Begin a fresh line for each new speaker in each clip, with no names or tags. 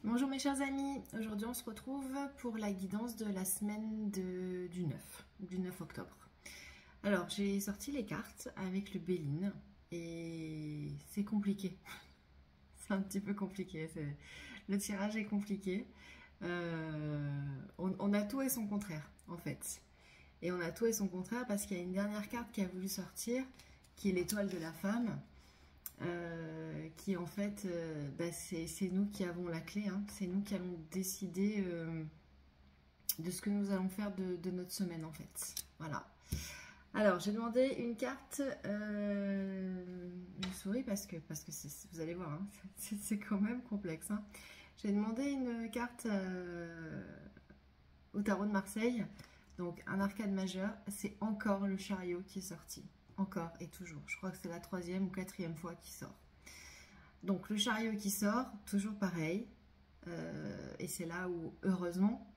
Bonjour mes chers amis, aujourd'hui on se retrouve pour la guidance de la semaine du 9 octobre. Alors j'ai sorti les cartes avec le Béline et c'est compliqué, c'est un petit peu compliqué, le tirage est compliqué. On a tout et son contraire en fait. Et on a tout et son contraire parce qu'il y a une dernière carte qui a voulu sortir, qui est l'étoile de la femme. Qui en fait, c'est nous qui avons la clé, hein. C'est nous qui allons décider de ce que nous allons faire de notre semaine en fait. Voilà. Alors j'ai demandé une carte, je souris parce que vous allez voir, hein, c'est quand même complexe. Hein. J'ai demandé une carte au tarot de Marseille, donc un arcade majeur, c'est encore le chariot qui est sorti. Encore et toujours. Je crois que c'est la 3e ou 4e fois qu'il sort. Donc le chariot qui sort, toujours pareil. Et c'est là où, heureusement,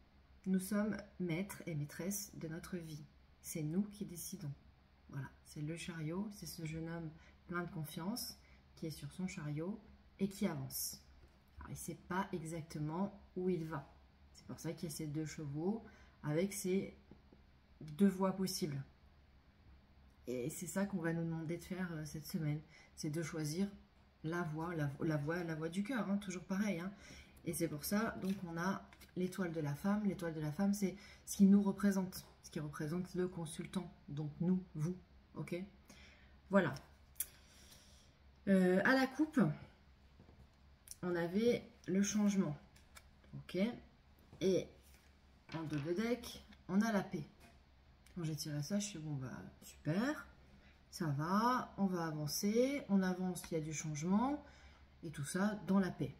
nous sommes maîtres et maîtresses de notre vie. C'est nous qui décidons. Voilà, c'est le chariot, c'est ce jeune homme plein de confiance qui est sur son chariot et qui avance. Alors, il ne sait pas exactement où il va. C'est pour ça qu'il y a ces 2 chevaux avec ces 2 voies possibles. Et c'est ça qu'on va nous demander de faire cette semaine, c'est de choisir la voie du cœur, hein, toujours pareil. Hein. Et c'est pour ça, donc on a l'étoile de la femme. L'étoile de la femme, c'est ce qui nous représente, ce qui représente le consultant. Donc nous, vous, ok. Voilà. À la coupe, on avait le changement, ok. Et en double deck, on a la paix. Quand j'ai tiré ça, je suis bon, bah super, ça va, on va avancer, on avance, il y a du changement, et tout ça dans la paix.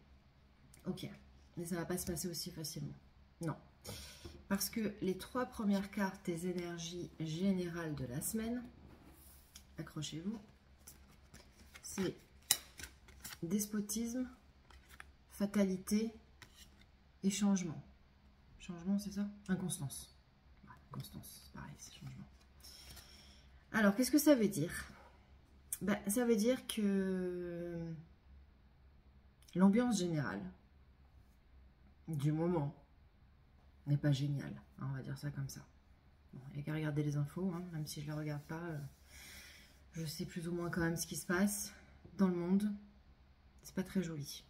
Ok, mais ça ne va pas se passer aussi facilement. Non, parce que les 3 premières cartes des énergies générales de la semaine, accrochez-vous, c'est despotisme, fatalité et changement. Changement, c'est ça? Inconstance. Constance, pareil, c'est changement. Alors, qu'est-ce que ça veut dire? Ben, ça veut dire que l'ambiance générale du moment n'est pas géniale, hein, on va dire ça comme ça. Bon, il n'y a qu'à regarder les infos, hein, même si je ne les regarde pas, je sais plus ou moins quand même ce qui se passe dans le monde. C'est pas très joli.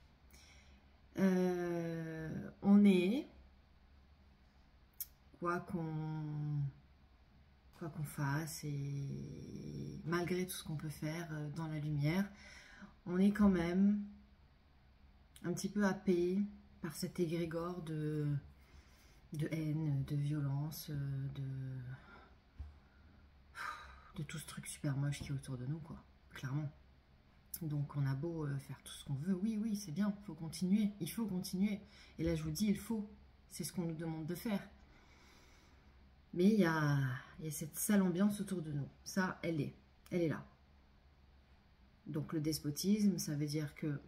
On est... quoi qu'on fasse et malgré tout ce qu'on peut faire dans la lumière, on est quand même un petit peu happé par cet égrégore de haine, de violence, de tout ce truc super moche qui est autour de nous, quoi, clairement. Donc on a beau faire tout ce qu'on veut, oui, c'est bien, il faut continuer, et là je vous dis, il faut, c'est ce qu'on nous demande de faire. Mais il y a cette sale ambiance autour de nous. Ça, elle est là. Donc le despotisme, ça veut dire que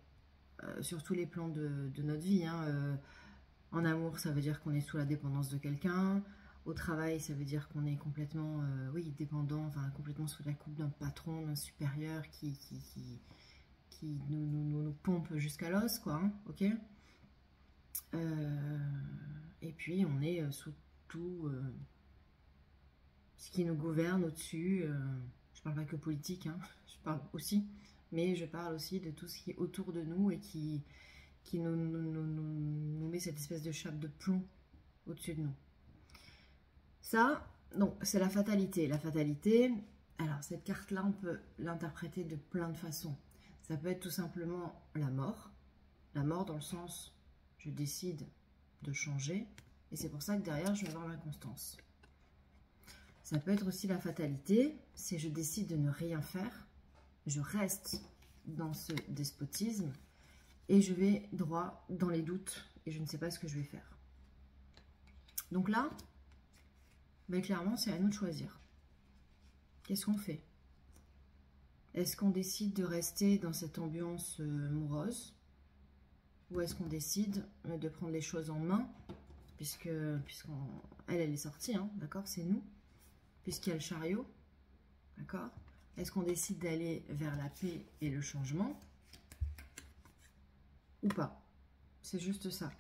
sur tous les plans de notre vie, hein, en amour, ça veut dire qu'on est sous la dépendance de quelqu'un. Au travail, ça veut dire qu'on est complètement, oui, dépendant, enfin complètement sous la coupe d'un patron, d'un supérieur qui nous pompe jusqu'à l'os, quoi. Hein, ok. Et puis on est sous tout... ce qui nous gouverne au-dessus, je parle pas que politique, hein, je parle aussi, mais je parle aussi de tout ce qui est autour de nous et qui nous met cette espèce de chape de plomb au-dessus de nous. Ça, donc, c'est la fatalité. La fatalité, alors cette carte-là, on peut l'interpréter de plein de façons. Ça peut être tout simplement la mort dans le sens, je décide de changer, et c'est pour ça que derrière, je vais avoir l'inconstance. Ça peut être aussi la fatalité, c'est je décide de ne rien faire, je reste dans ce despotisme et je vais droit dans les doutes et je ne sais pas ce que je vais faire. Donc là, ben clairement, c'est à nous de choisir. Qu'est-ce qu'on fait? Est-ce qu'on décide de rester dans cette ambiance morose ou est-ce qu'on décide de prendre les choses en main puisqu'elle est sortie, hein, d'accord, c'est nous. Puisqu'il y a le chariot, d'accord? Est-ce qu'on décide d'aller vers la paix et le changement ou pas? C'est juste ça.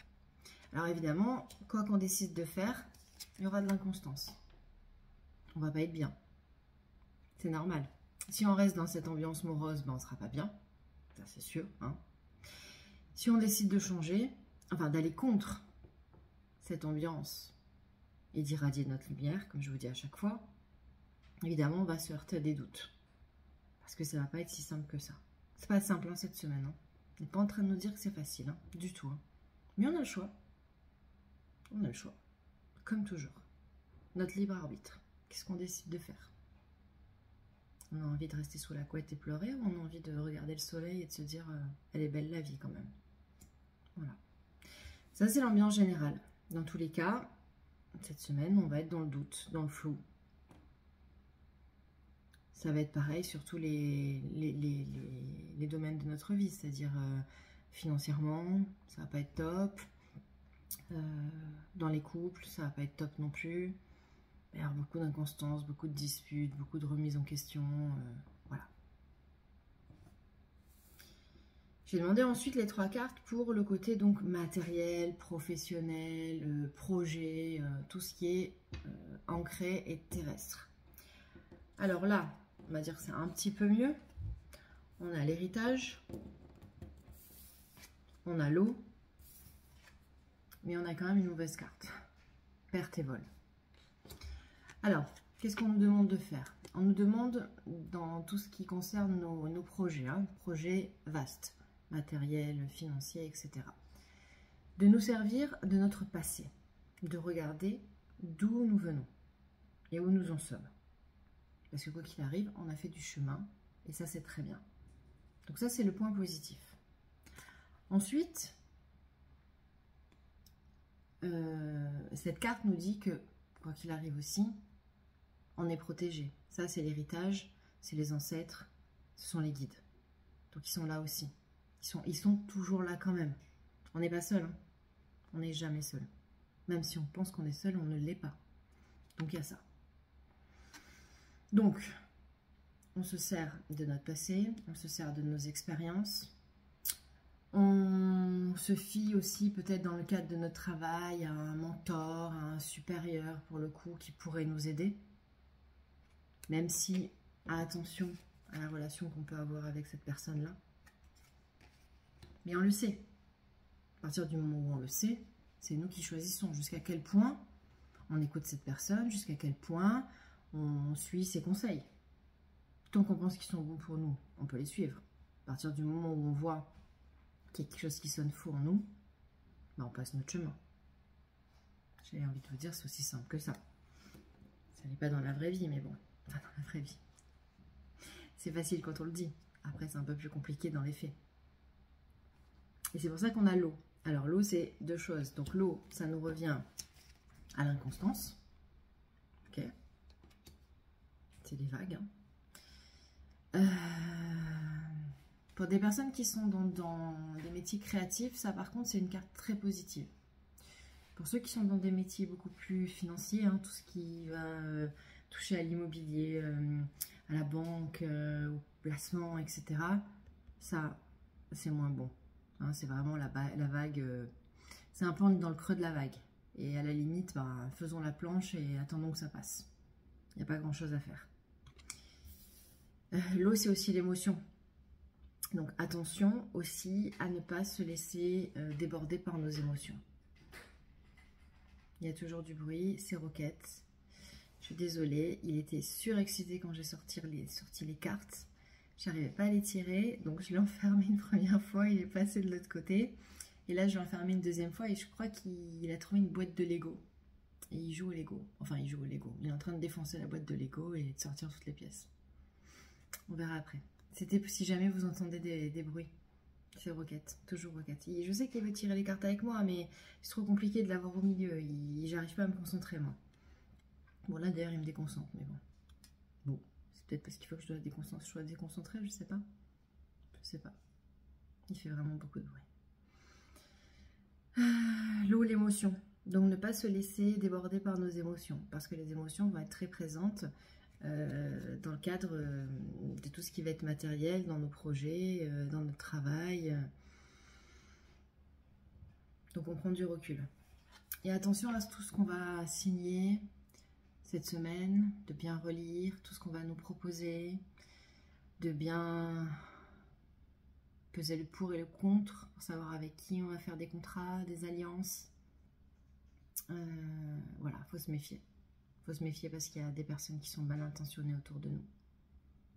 Alors évidemment, quoi qu'on décide de faire, il y aura de l'inconstance. On va pas être bien. C'est normal. Si on reste dans cette ambiance morose, ben on sera pas bien. Ça c'est sûr. Hein. Si on décide de changer, enfin d'aller contre cette ambiance et d'irradier notre lumière, comme je vous dis à chaque fois, évidemment on va se heurter à des doutes. Parce que ça va pas être si simple que ça. C'est pas simple hein, cette semaine. Hein. On n'est pas en train de nous dire que c'est facile, hein, du tout. Hein. Mais on a le choix. On a le choix. Comme toujours. Notre libre arbitre. Qu'est-ce qu'on décide de faire? On a envie de rester sous la couette et pleurer ou on a envie de regarder le soleil et de se dire elle est belle la vie quand même. Voilà. Ça c'est l'ambiance générale. Dans tous les cas, cette semaine on va être dans le doute, dans le flou. Ça va être pareil sur tous les domaines de notre vie, c'est-à-dire financièrement, ça va pas être top. Dans les couples, ça va pas être top non plus. Il va y avoir beaucoup d'inconstance, beaucoup de disputes, beaucoup de remises en question. Voilà. J'ai demandé ensuite les 3 cartes pour le côté donc matériel, professionnel, projet, tout ce qui est ancré et terrestre. Alors là, on va dire que c'est un petit peu mieux. On a l'héritage, on a l'eau, mais on a quand même une mauvaise carte. Perte et vol. Alors, qu'est-ce qu'on nous demande de faire? On nous demande, dans tout ce qui concerne nos projets, hein, projets vastes, matériels, financiers, etc., de nous servir de notre passé, de regarder d'où nous venons et où nous en sommes. Parce que quoi qu'il arrive, on a fait du chemin et ça, c'est très bien. Donc ça, c'est le point positif. Ensuite, cette carte nous dit que, quoi qu'il arrive aussi, on est protégé. Ça, c'est l'héritage, c'est les ancêtres, ce sont les guides. Donc, ils sont là aussi. Ils sont toujours là quand même. On n'est pas seul. Hein. On n'est jamais seul. Même si on pense qu'on est seul, on ne l'est pas. Donc, il y a ça. Donc, on se sert de notre passé, on se sert de nos expériences. On se fie aussi peut-être dans le cadre de notre travail à un mentor, à un supérieur pour le coup qui pourrait nous aider. Même si, attention à la relation qu'on peut avoir avec cette personne-là. Mais on le sait. À partir du moment où on le sait, c'est nous qui choisissons jusqu'à quel point on écoute cette personne, jusqu'à quel point on suit ses conseils. Tant qu'on pense qu'ils sont bons pour nous, on peut les suivre. À partir du moment où on voit qu'il y a quelque chose qui sonne faux en nous, ben on passe notre chemin. J'ai envie de vous dire, c'est aussi simple que ça. Ça n'est pas dans la vraie vie, mais bon, pas dans la vraie vie. C'est facile quand on le dit. Après, c'est un peu plus compliqué dans les faits. Et c'est pour ça qu'on a l'eau. Alors, l'eau, c'est 2 choses. Donc, l'eau, ça nous revient à l'inconstance. Ok. C'est des vagues. Hein. Pour des personnes qui sont dans des métiers créatifs, ça, par contre, c'est une carte très positive. Pour ceux qui sont dans des métiers beaucoup plus financiers, hein, tout ce qui va toucher à l'immobilier, à la banque, au placement, etc., ça, c'est moins bon. Hein, c'est vraiment la vague, c'est un peu dans le creux de la vague. Et à la limite, ben, faisons la planche et attendons que ça passe. Il n'y a pas grand-chose à faire. L'eau, c'est aussi l'émotion. Donc attention aussi à ne pas se laisser déborder par nos émotions. Il y a toujours du bruit, c'est Roquette. Je suis désolée, il était surexcité quand j'ai sorti les cartes. J'arrivais pas à les tirer, donc je l'ai enfermé une première fois, il est passé de l'autre côté. Et là, je l'ai enfermé une deuxième fois et je crois qu'il a trouvé une boîte de Lego. Et il joue au Lego. Enfin, il joue au Lego. Il est en train de défoncer la boîte de Lego et de sortir toutes les pièces. On verra après. C'était si jamais vous entendez des bruits. C'est Roquette, toujours Roquette. Je sais qu'il veut tirer les cartes avec moi, mais c'est trop compliqué de l'avoir au milieu. J'arrive pas à me concentrer, moi. Bon, là, d'ailleurs, il me déconcentre, mais bon. Bon, c'est peut-être parce qu'il faut que je sois déconcentrée, je sais pas. Je sais pas. Il fait vraiment beaucoup de bruit. L'eau, l'émotion. Donc, ne pas se laisser déborder par nos émotions, parce que les émotions vont être très présentes dans le cadre de tout ce qui va être matériel, dans nos projets, dans notre travail. on prend du recul. Et attention à tout ce qu'on va signer cette semaine, de bien relire tout ce qu'on va nous proposer, de bien peser le pour et le contre, pour savoir avec qui on va faire des contrats, des alliances. Voilà, faut se méfier. Faut se méfier parce qu'il y a des personnes qui sont mal intentionnées autour de nous.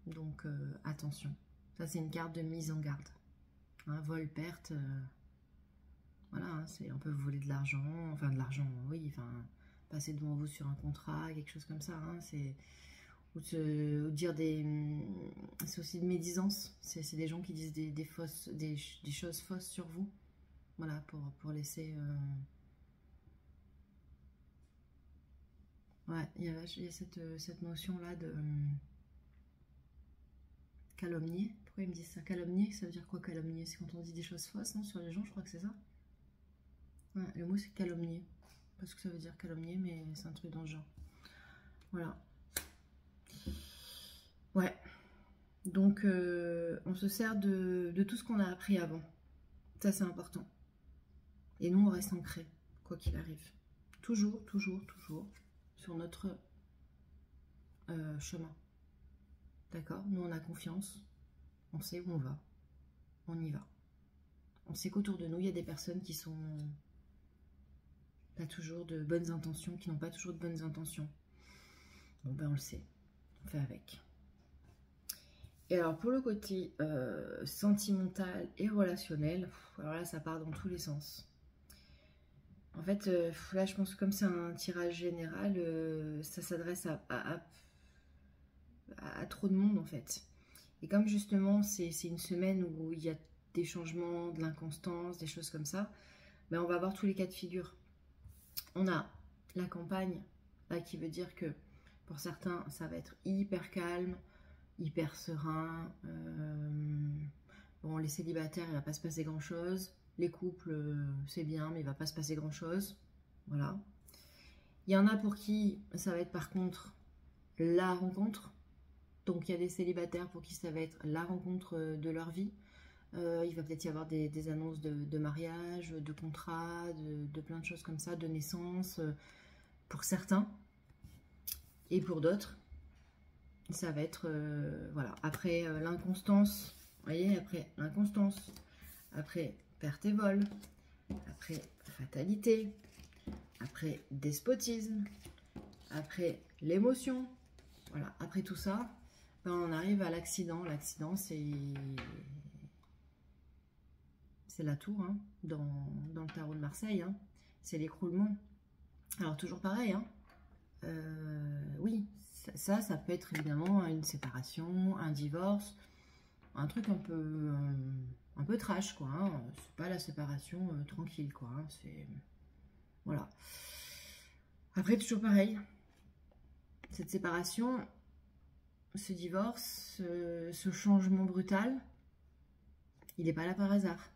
Donc attention. Ça, c'est une carte de mise en garde. Hein, vol, perte, voilà, hein, on peut vous voler de l'argent, enfin de l'argent, oui, enfin passer devant vous sur un contrat, quelque chose comme ça, hein, ou dire c'est aussi de médisance, c'est des gens qui disent des choses fausses sur vous, voilà, pour laisser, ouais, il y a cette notion-là de calomnier. Pourquoi ils me disent ça? Calomnier, ça veut dire quoi calomnier? C'est quand on dit des choses fausses, non, sur les gens, je crois que c'est ça. Ouais, le mot c'est calomnier. Pas ce que ça veut dire calomnier, mais c'est un truc dans le genre. Voilà. Ouais. Donc, on se sert de tout ce qu'on a appris avant. Ça, c'est important. Et nous, on reste ancré, quoi qu'il arrive. Toujours, toujours, toujours sur notre chemin. D'accord? Nous, on a confiance. On sait où on va. On y va. On sait qu'autour de nous, il y a des personnes qui sont pas toujours de bonnes intentions, qui n'ont pas toujours de bonnes intentions. Bon, ben, on le sait. On fait avec. Et alors, pour le côté sentimental et relationnel, alors là, ça part dans tous les sens. En fait, là, je pense que comme c'est un tirage général, ça s'adresse à trop de monde, en fait. Et comme justement, c'est une semaine où il y a des changements, de l'inconstance, des choses comme ça, ben, on va avoir tous les cas de figure. On a la campagne, là, qui veut dire que pour certains, ça va être hyper calme, hyper serein. Bon, les célibataires, il ne va pas se passer grand-chose. Les couples, c'est bien, mais il ne va pas se passer grand-chose. Voilà. Il y en a pour qui ça va être par contre la rencontre. Donc, il y a des célibataires pour qui ça va être la rencontre de leur vie. Il va peut-être y avoir des annonces de mariage, de contrat, de plein de choses comme ça, de naissance, pour certains. Et pour d'autres, ça va être, voilà, après l'inconstance, vous voyez, après l'inconstance, après perte et vol, après fatalité, après despotisme, après l'émotion, voilà, après tout ça, ben on arrive à l'accident. L'accident, c'est la tour, hein, dans le tarot de Marseille, hein, c'est l'écroulement. Alors toujours pareil, hein, oui, ça peut être évidemment une séparation, un divorce, un truc un peu trash, quoi, hein. C'est pas la séparation tranquille, quoi, hein. C'est, voilà. Après, toujours pareil, cette séparation, ce divorce, ce changement brutal, il n'est pas là par hasard.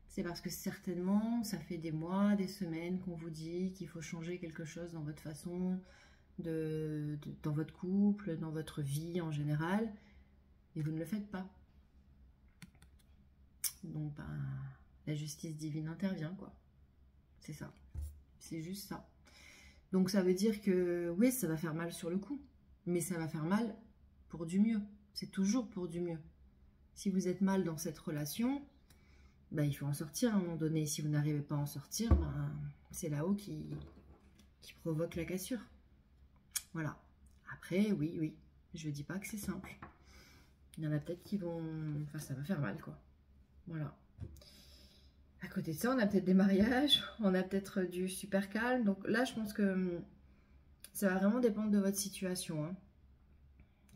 C'est parce que certainement, ça fait des mois, des semaines qu'on vous dit qu'il faut changer quelque chose dans votre façon, dans votre couple, dans votre vie en général, et vous ne le faites pas. Donc, ben, la justice divine intervient, quoi. C'est ça. C'est juste ça. Donc, ça veut dire que, oui, ça va faire mal sur le coup, mais ça va faire mal pour du mieux. C'est toujours pour du mieux. Si vous êtes mal dans cette relation, ben, il faut en sortir à un moment donné. Si vous n'arrivez pas à en sortir, ben, c'est là-haut qui provoque la cassure. Voilà. Après, oui, je ne dis pas que c'est simple. Il y en a peut-être qui vont... Enfin, ça va faire mal, quoi. Voilà. À côté de ça, on a peut-être des mariages, on a peut-être du super calme. Donc là, je pense que ça va vraiment dépendre de votre situation, hein.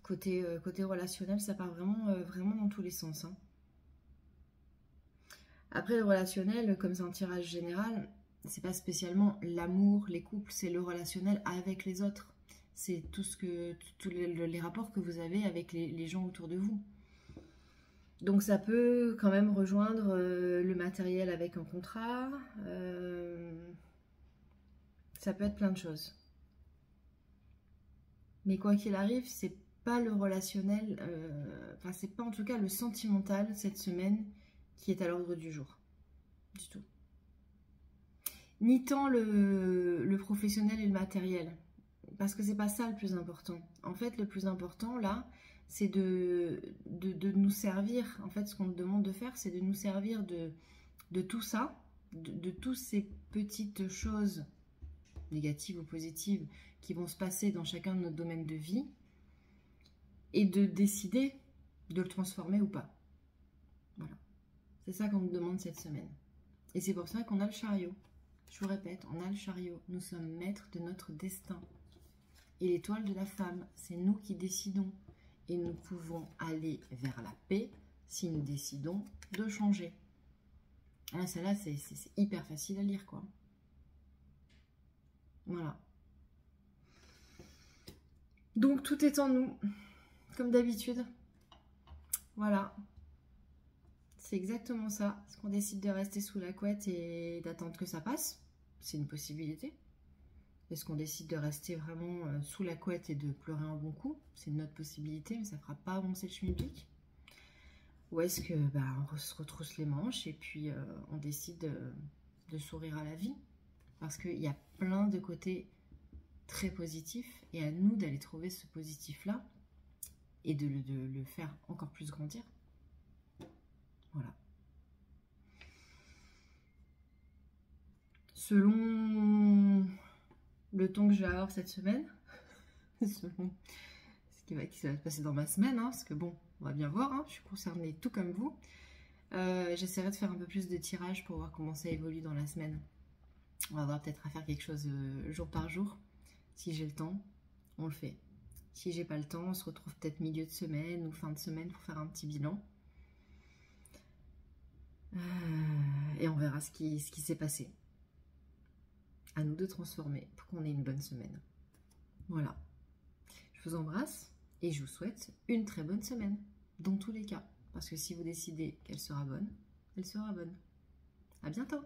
Côté relationnel, ça part vraiment dans tous les sens, hein. Après, le relationnel, comme c'est un tirage général, c'est pas spécialement l'amour, les couples, c'est le relationnel avec les autres. C'est tous les rapports que vous avez avec les gens autour de vous. Donc ça peut quand même rejoindre le matériel avec un contrat. Ça peut être plein de choses. Mais quoi qu'il arrive, c'est pas le relationnel, enfin c'est pas en tout cas le sentimental cette semaine qui est à l'ordre du jour. Du tout. ni tant le professionnel et le matériel. Parce que c'est pas ça le plus important. En fait, le plus important, là, c'est de nous servir. En fait, ce qu'on nous demande de faire, c'est de nous servir de tout ça, de toutes ces petites choses, négatives ou positives, qui vont se passer dans chacun de nos domaines de vie, et de décider de le transformer ou pas. Voilà. C'est ça qu'on nous demande cette semaine. Et c'est pour ça qu'on a le chariot. Je vous répète, on a le chariot. Nous sommes maîtres de notre destin. Et l'étoile de la femme, c'est nous qui décidons. Et nous pouvons aller vers la paix si nous décidons de changer. Ah, celle-là, c'est hyper facile à lire, quoi. Voilà. Donc, tout est en nous, comme d'habitude. Voilà. C'est exactement ça. Est-ce qu'on décide de rester sous la couette et d'attendre que ça passe? C'est une possibilité. Est-ce qu'on décide de rester vraiment sous la couette et de pleurer un bon coup? C'est une autre possibilité, mais ça ne fera pas avancer le schmilblick. Ou est-ce que on se retrousse les manches et puis on décide de sourire à la vie? Parce qu'il y a plein de côtés très positifs et à nous d'aller trouver ce positif-là et de le faire encore plus grandir. Voilà. Selon le ton que je vais avoir cette semaine, selon ce qui va se passer dans ma semaine, hein, parce que bon, on va bien voir, hein, je suis concernée tout comme vous. J'essaierai de faire un peu plus de tirage pour voir comment ça évolue dans la semaine. On va voir peut-être à faire quelque chose jour par jour. Si j'ai le temps, on le fait. Si j'ai pas le temps, on se retrouve peut-être milieu de semaine ou fin de semaine pour faire un petit bilan. Et on verra ce qui s'est passé. À nous de transformer pour qu'on ait une bonne semaine. Voilà. Je vous embrasse et je vous souhaite une très bonne semaine. Dans tous les cas. Parce que si vous décidez qu'elle sera bonne, elle sera bonne. À bientôt!